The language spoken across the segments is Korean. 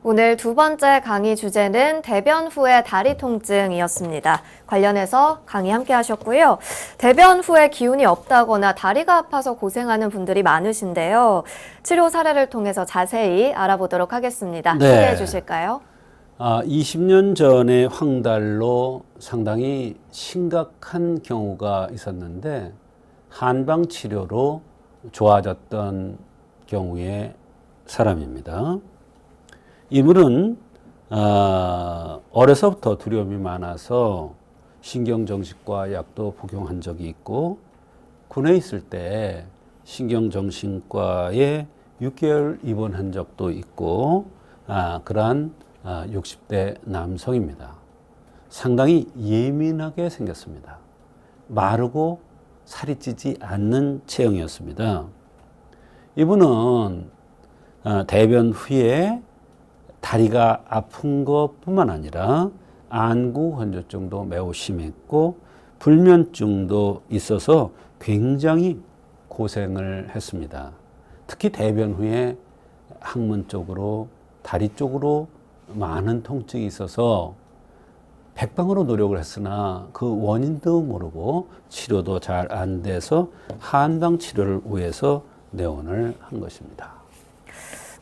오늘 두 번째 강의 주제는 대변 후의 다리 통증이었습니다. 관련해서 강의 함께 하셨고요. 대변 후에 기운이 없다거나 다리가 아파서 고생하는 분들이 많으신데요. 치료 사례를 통해서 자세히 알아보도록 하겠습니다. 네. 소개해 주실까요? 20년 전에 황달로 상당히 심각한 경우가 있었는데 한방 치료로 좋아졌던 경우의 사람입니다. 이분은 어려서부터 두려움이 많아서 신경정신과 약도 복용한 적이 있고 군에 있을 때 신경정신과에 6개월 입원한 적도 있고 그러한 60대 남성입니다. 상당히 예민하게 생겼습니다. 마르고 살이 찌지 않는 체형이었습니다. 이분은 대변 후에 다리가 아픈 것뿐만 아니라 안구 건조증도 매우 심했고 불면증도 있어서 굉장히 고생을 했습니다. 특히 대변 후에 항문 쪽으로 다리 쪽으로 많은 통증이 있어서 백방으로 노력을 했으나 그 원인도 모르고 치료도 잘 안 돼서 한방 치료를 위해서 내원을 한 것입니다.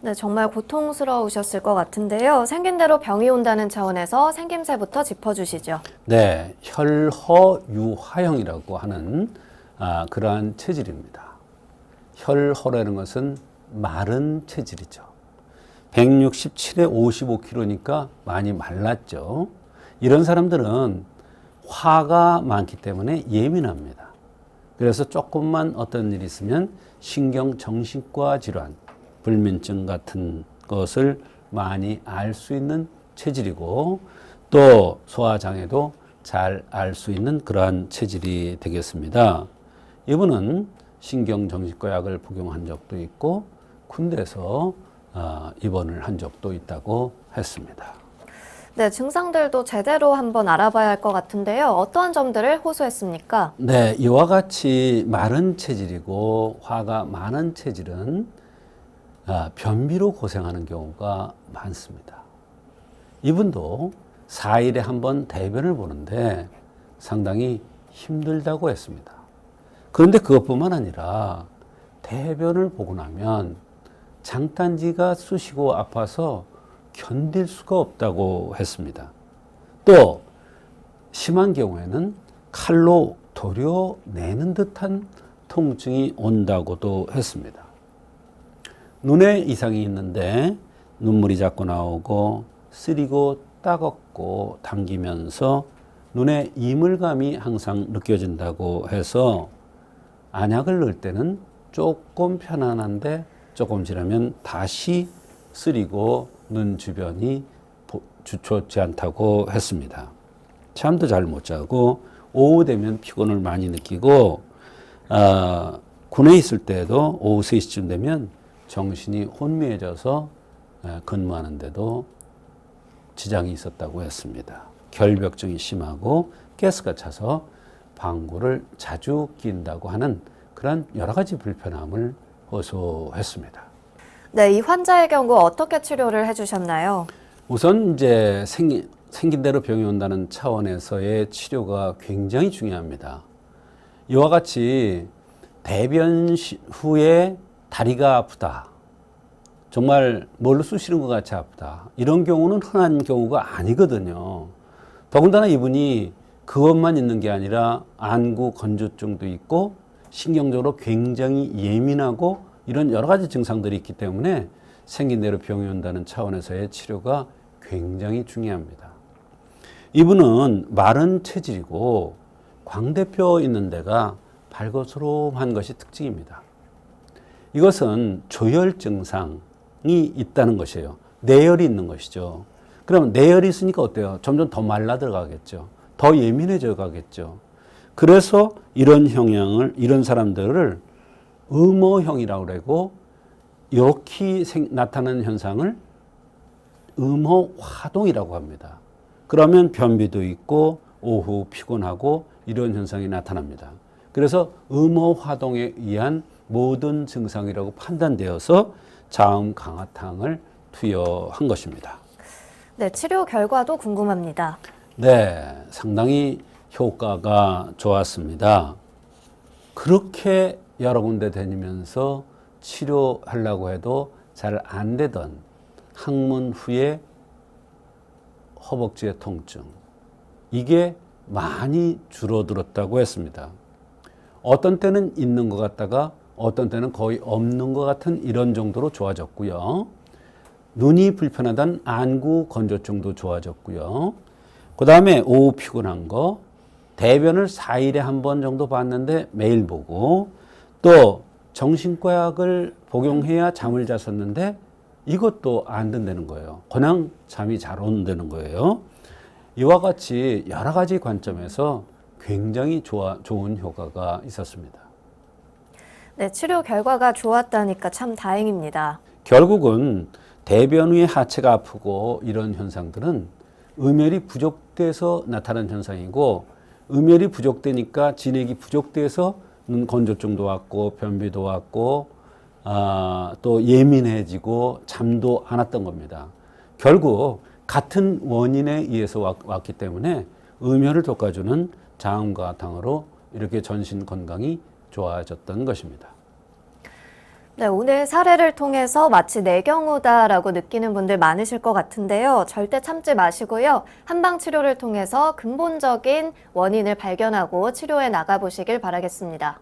네, 정말 고통스러우셨을 것 같은데요. 생긴 대로 병이 온다는 차원에서 생김새부터 짚어주시죠. 네, 혈허유화형이라고 하는 그러한 체질입니다. 혈허라는 것은 마른 체질이죠. 167에 55kg니까 많이 말랐죠. 이런 사람들은 화가 많기 때문에 예민합니다. 그래서 조금만 어떤 일이 있으면 신경정신과 질환, 불면증 같은 것을 많이 알 수 있는 체질이고 또 소화장애도 잘 알 수 있는 그러한 체질이 되겠습니다. 이분은 신경정신과 약을 복용한 적도 있고 군대에서 입원을 한 적도 있다고 했습니다. 네, 증상들도 제대로 한번 알아봐야 할 것 같은데요. 어떠한 점들을 호소했습니까? 네, 이와 같이 마른 체질이고 화가 많은 체질은 변비로 고생하는 경우가 많습니다. 이분도 4일에 한 번 대변을 보는데 상당히 힘들다고 했습니다. 그런데 그것뿐만 아니라 대변을 보고 나면 장단지가 쑤시고 아파서 견딜 수가 없다고 했습니다. 또 심한 경우에는 칼로 도려내는 듯한 통증이 온다고도 했습니다. 눈에 이상이 있는데 눈물이 자꾸 나오고 쓰리고 따갑고 당기면서 눈에 이물감이 항상 느껴진다고 해서 안약을 넣을 때는 조금 편안한데 조금 지나면 다시 쓰리고 눈 주변이 좋지 않다고 했습니다. 잠도 잘 못 자고 오후 되면 피곤을 많이 느끼고 군에 있을 때도 오후 3시쯤 되면 정신이 혼미해져서 근무하는데도 지장이 있었다고 했습니다. 결벽증이 심하고 가스가 차서 방구를 자주 낀다고 하는 그런 여러 가지 불편함을 호소했습니다. 네, 이 환자의 경우 어떻게 치료를 해주셨나요? 우선 이제 생긴 대로 병이 온다는 차원에서의 치료가 굉장히 중요합니다. 이와 같이 대변 후에 다리가 아프다. 정말 뭘로 쑤시는 것 같이 아프다. 이런 경우는 흔한 경우가 아니거든요. 더군다나 이분이 그것만 있는 게 아니라 안구 건조증도 있고 신경적으로 굉장히 예민하고 이런 여러 가지 증상들이 있기 때문에 생긴 대로 병이 온다는 차원에서의 치료가 굉장히 중요합니다. 이분은 마른 체질이고 광대뼈 있는 데가 발거스름한 것이 특징입니다. 이것은 조혈 증상이 있다는 것이에요. 내열이 있는 것이죠. 그럼 내열이 있으니까 어때요? 점점 더 말라 들어가겠죠. 더 예민해져 가겠죠. 그래서 이런 이런 사람들을 음호형이라고 그러고 이렇게 나타나는 현상을 음호화동이라고 합니다. 그러면 변비도 있고 오후 피곤하고 이런 현상이 나타납니다. 그래서 음호화동에 의한 모든 증상이라고 판단되어서 자음 강화탕을 투여한 것입니다. 네, 치료 결과도 궁금합니다. 네, 상당히 효과가 좋았습니다. 그렇게 여러 군데 다니면서 치료하려고 해도 잘 안 되던 항문 후에 허벅지의 통증, 이게 많이 줄어들었다고 했습니다. 어떤 때는 있는 것 같다가 어떤 때는 거의 없는 것 같은 이런 정도로 좋아졌고요. 눈이 불편하다는 안구 건조증도 좋아졌고요. 그 다음에 오후 피곤한 거, 대변을 4일에 한 번 정도 봤는데 매일 보고, 또 정신과 약을 복용해야 잠을 잤었는데 이것도 안 된다는 거예요. 그냥 잠이 잘 온다는 거예요. 이와 같이 여러 가지 관점에서 굉장히 좋은 효과가 있었습니다. 네, 치료 결과가 좋았다니까 참 다행입니다. 결국은 대변 후에 하체가 아프고 이런 현상들은 음혈이 부족돼서 나타나는 현상이고, 음혈이 부족되니까 진액이 부족돼서 눈 건조증도 왔고 변비도 왔고 또 예민해지고 잠도 안 왔던 겁니다. 결국 같은 원인에 의해서 왔기 때문에 음혈을 돋궈주는 자음과 당으로 이렇게 전신 건강이 좋아졌던 것입니다. 네, 오늘 사례를 통해서 마치 내 경우다라고 느끼는 분들 많으실 것 같은데요. 절대 참지 마시고요. 한방 치료를 통해서 근본적인 원인을 발견하고 치료해 나가보시길 바라겠습니다.